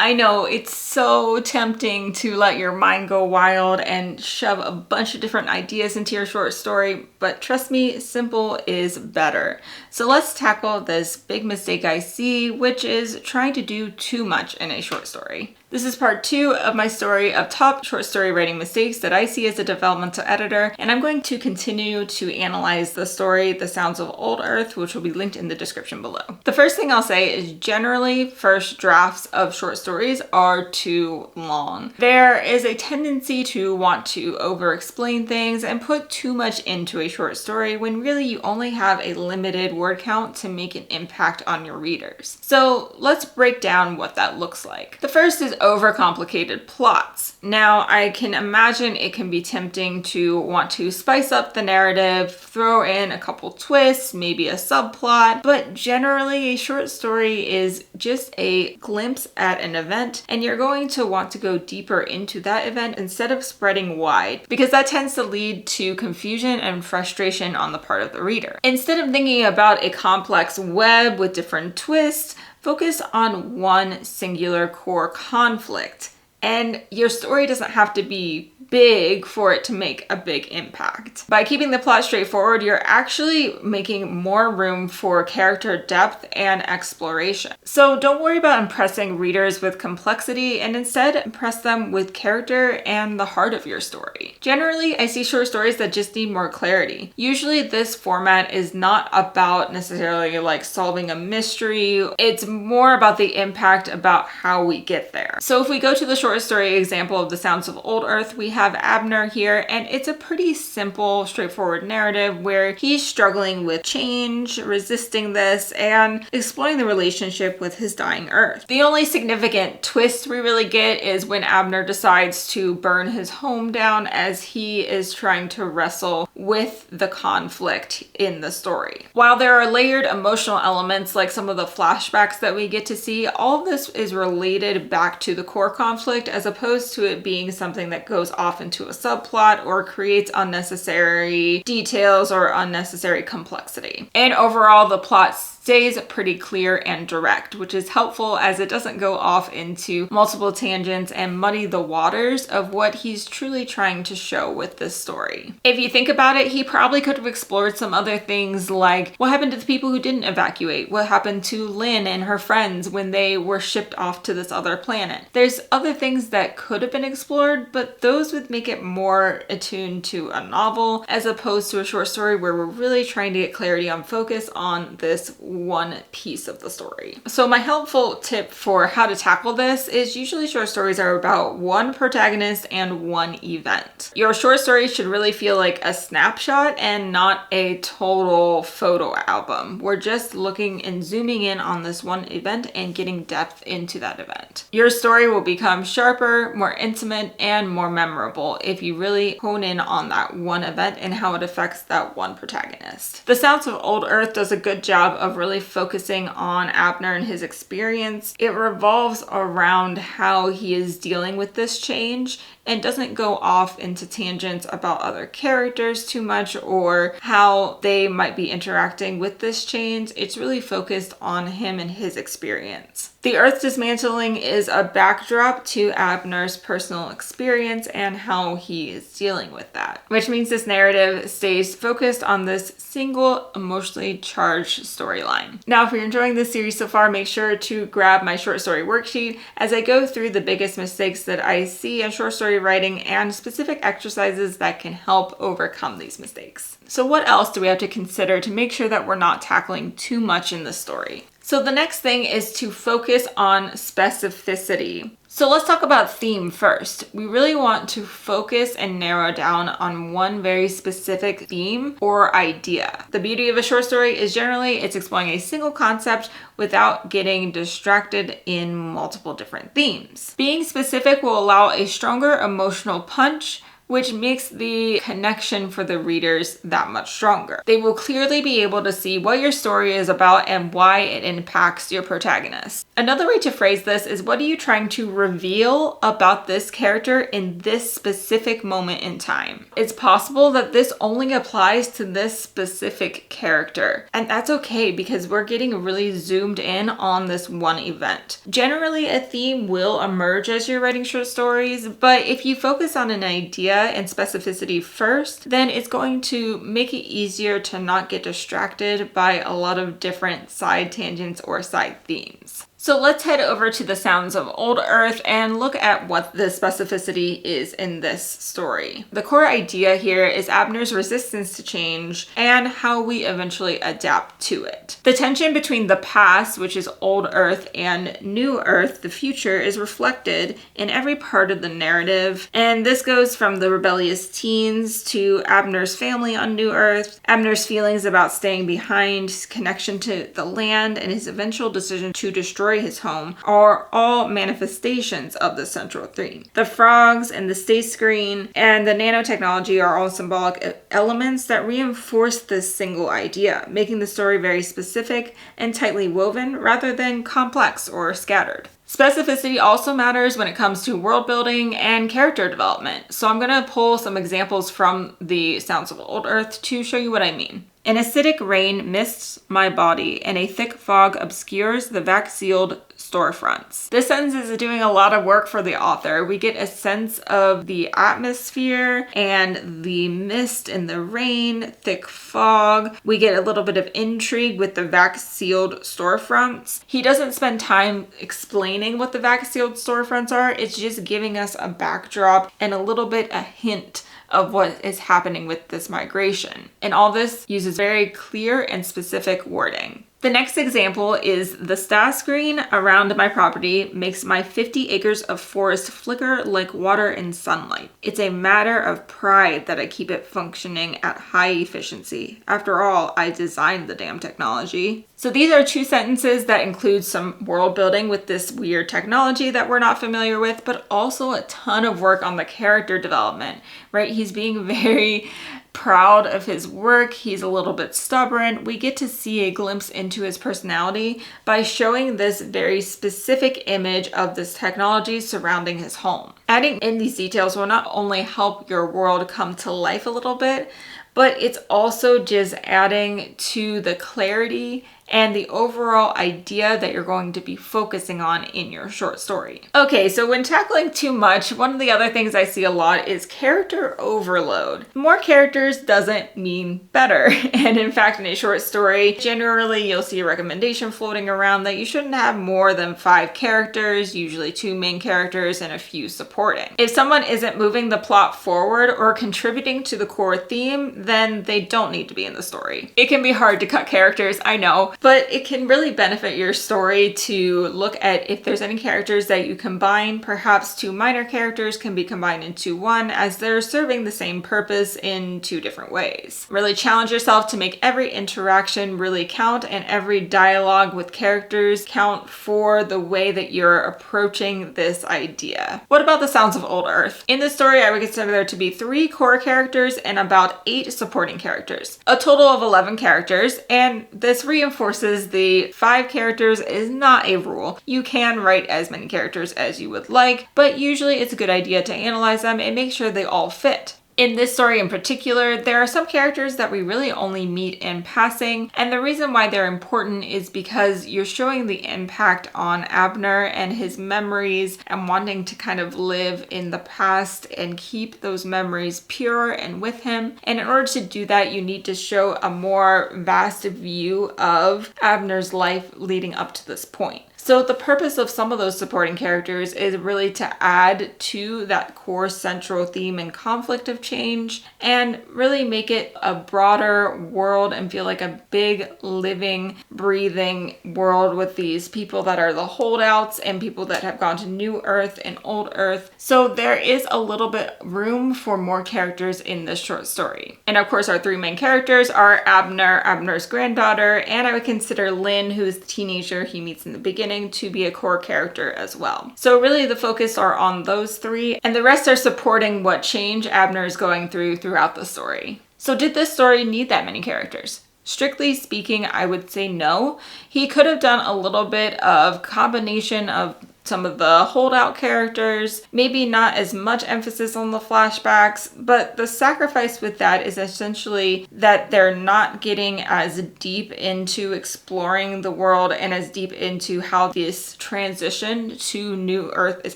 I know it's so tempting to let your mind go wild and shove a bunch of different ideas into your short story, but trust me, simple is better. So let's tackle this big mistake I see, which is trying to do too much in a short story. This is part 2 of my story of top short story writing mistakes that I see as a developmental editor, and I'm going to continue to analyze the story, The Sounds of Old Earth, which will be linked in the description below. The first thing I'll say is generally first drafts of short stories are too long. There is a tendency to want to over-explain things and put too much into a short story when really you only have a limited word count to make an impact on your readers. So let's break down what that looks like. The first is overcomplicated plots. Now, I can imagine it can be tempting to want to spice up the narrative, throw in a couple twists, maybe a subplot, but generally a short story is just a glimpse at an event, and you're going to want to go deeper into that event instead of spreading wide, because that tends to lead to confusion and frustration on the part of the reader. Instead of thinking about a complex web with different twists, focus on one singular core conflict. And your story doesn't have to be big for it to make a big impact. By keeping the plot straightforward, you're actually making more room for character depth and exploration. So don't worry about impressing readers with complexity, and instead impress them with character and the heart of your story. Generally, I see short stories that just need more clarity. Usually this format is not about necessarily like solving a mystery. It's more about the impact about how we get there. So if we go to the short story example of The Sounds of Old Earth, we have Abner here, and it's a pretty simple, straightforward narrative where he's struggling with change, resisting this, and exploring the relationship with his dying Earth. The only significant twist we really get is when Abner decides to burn his home down as he is trying to wrestle with the conflict in the story. While there are layered emotional elements like some of the flashbacks that we get to see, all of this is related back to the core conflict as opposed to it being something that goes off into a subplot or creates unnecessary details or unnecessary complexity. And overall, the plot stays pretty clear and direct, which is helpful as it doesn't go off into multiple tangents and muddy the waters of what he's truly trying to show with this story. If you think about it, he probably could have explored some other things like what happened to the people who didn't evacuate, what happened to Lynn and her friends when they were shipped off to this other planet. There's other things that could have been explored, but those would make it more attuned to a novel as opposed to a short story where we're really trying to get clarity on focus on this one piece of the story. So my helpful tip for how to tackle this is usually short stories are about one protagonist and one event. Your short story should really feel like a snapshot and not a total photo album. We're just looking and zooming in on this one event and getting depth into that event. Your story will become sharper, more intimate, and more memorable if you really hone in on that one event and how it affects that one protagonist. The Sounds of Old Earth does a good job of really focusing on Abner and his experience. It revolves around how he is dealing with this change and doesn't go off into tangents about other characters too much or how they might be interacting with this change. It's really focused on him and his experience. The Earth dismantling is a backdrop to Abner's personal experience and how he is dealing with that, which means this narrative stays focused on this single emotionally charged storyline. Now, if you're enjoying this series so far, make sure to grab my short story worksheet as I go through the biggest mistakes that I see in short story writing and specific exercises that can help overcome these mistakes. So what else do we have to consider to make sure that we're not tackling too much in the story? So the next thing is to focus on specificity. So let's talk about theme first. We really want to focus and narrow down on one very specific theme or idea. The beauty of a short story is generally it's exploring a single concept without getting distracted in multiple different themes. Being specific will allow a stronger emotional punch which makes the connection for the readers that much stronger. They will clearly be able to see what your story is about and why it impacts your protagonist. Another way to phrase this is, what are you trying to reveal about this character in this specific moment in time? It's possible that this only applies to this specific character, and that's okay because we're getting really zoomed in on this one event. Generally, a theme will emerge as you're writing short stories, but if you focus on an idea and specificity first, then it's going to make it easier to not get distracted by a lot of different side tangents or side themes. So let's head over to the Sounds of Old Earth and look at what the specificity is in this story. The core idea here is Abner's resistance to change and how we eventually adapt to it. The tension between the past, which is Old Earth, and New Earth, the future, is reflected in every part of the narrative. And this goes from the rebellious teens to Abner's family on New Earth, Abner's feelings about staying behind, his connection to the land, and his eventual decision to destroy his home are all manifestations of the central theme. The frogs and the stay screen and the nanotechnology are all symbolic elements that reinforce this single idea, making the story very specific and tightly woven rather than complex or scattered. Specificity also matters when it comes to world building and character development. So I'm going to pull some examples from the Sounds of Old Earth to show you what I mean. An acidic rain mists my body, and a thick fog obscures the vac-sealed storefronts. This sentence is doing a lot of work for the author. We get a sense of the atmosphere and the mist and the rain, thick fog. We get a little bit of intrigue with the vac-sealed storefronts. He doesn't spend time explaining what the vac-sealed storefronts are. It's just giving us a backdrop and a little bit a hint of what is happening with this migration. And all this uses very clear and specific wording. The next example is the star screen around my property makes my 50 acres of forest flicker like water in sunlight. It's a matter of pride that I keep it functioning at high efficiency. After all, I designed the damn technology. So these are two sentences that include some world building with this weird technology that we're not familiar with, but also a ton of work on the character development, right? He's being very proud of his work. He's a little bit stubborn. We get to see a glimpse into his personality by showing this very specific image of this technology surrounding his home. Adding in these details will not only help your world come to life a little bit, but it's also just adding to the clarity and the overall idea that you're going to be focusing on in your short story. Okay, so when tackling too much, one of the other things I see a lot is character overload. More characters doesn't mean better. And in fact, in a short story, generally you'll see a recommendation floating around that you shouldn't have more than 5 characters, usually 2 main characters and a few supporting. If someone isn't moving the plot forward or contributing to the core theme, then they don't need to be in the story. It can be hard to cut characters, I know, but it can really benefit your story to look at if there's any characters that you combine. Perhaps 2 minor characters can be combined into 1 as they're serving the same purpose in 2 different ways. Really challenge yourself to make every interaction really count and every dialogue with characters count for the way that you're approaching this idea. What about the Sounds of Old Earth? In this story, I would consider there to be 3 core characters and about 8 supporting characters. A total of 11 characters, and this reinforces the 5 characters is not a rule. You can write as many characters as you would like, but usually it's a good idea to analyze them and make sure they all fit. In this story in particular, there are some characters that we really only meet in passing, and the reason why they're important is because you're showing the impact on Abner and his memories and wanting to kind of live in the past and keep those memories pure and with him. And in order to do that, you need to show a more vast view of Abner's life leading up to this point. So the purpose of some of those supporting characters is really to add to that core central theme and conflict of change and really make it a broader world and feel like a big, living, breathing world with these people that are the holdouts and people that have gone to New Earth and Old Earth. So there is a little bit room for more characters in this short story. And of course, our 3 main characters are Abner, Abner's granddaughter, and I would consider Lynn, who is the teenager he meets in the beginning, beginning to be a core character as well. So really the focus are on those three, and the rest are supporting what change Abner is going through throughout the story. So did this story need that many characters? Strictly speaking, I would say no. He could have done a little bit of combination of some of the holdout characters, maybe not as much emphasis on the flashbacks, but the sacrifice with that is essentially that they're not getting as deep into exploring the world and as deep into how this transition to New Earth is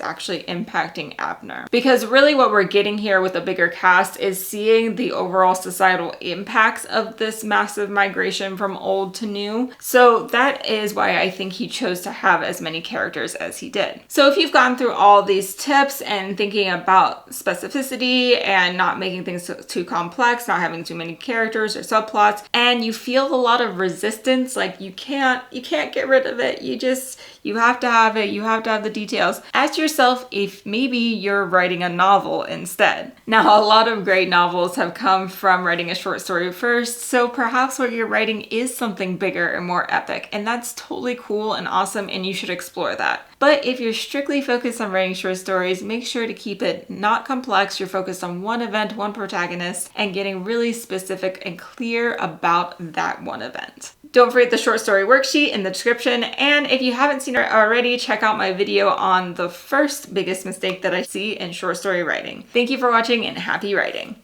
actually impacting Abner. Because really what we're getting here with a bigger cast is seeing the overall societal impacts of this massive migration from old to new. So that is why I think he chose to have as many characters as he did. So if you've gone through all these tips and thinking about specificity and not making things too complex, not having too many characters or subplots, and you feel a lot of resistance, like you can't get rid of it, you have to have it, you have to have the details, ask yourself if maybe you're writing a novel instead. Now, a lot of great novels have come from writing a short story first, so perhaps what you're writing is something bigger and more epic, and that's totally cool and awesome, and you should explore that. But if you're strictly focused on writing short stories, make sure to keep it not complex. You're focused on one event, one protagonist, and getting really specific and clear about that one event. Don't forget the short story worksheet in the description. And if you haven't seen it already, check out my video on the first biggest mistake that I see in short story writing. Thank you for watching and happy writing.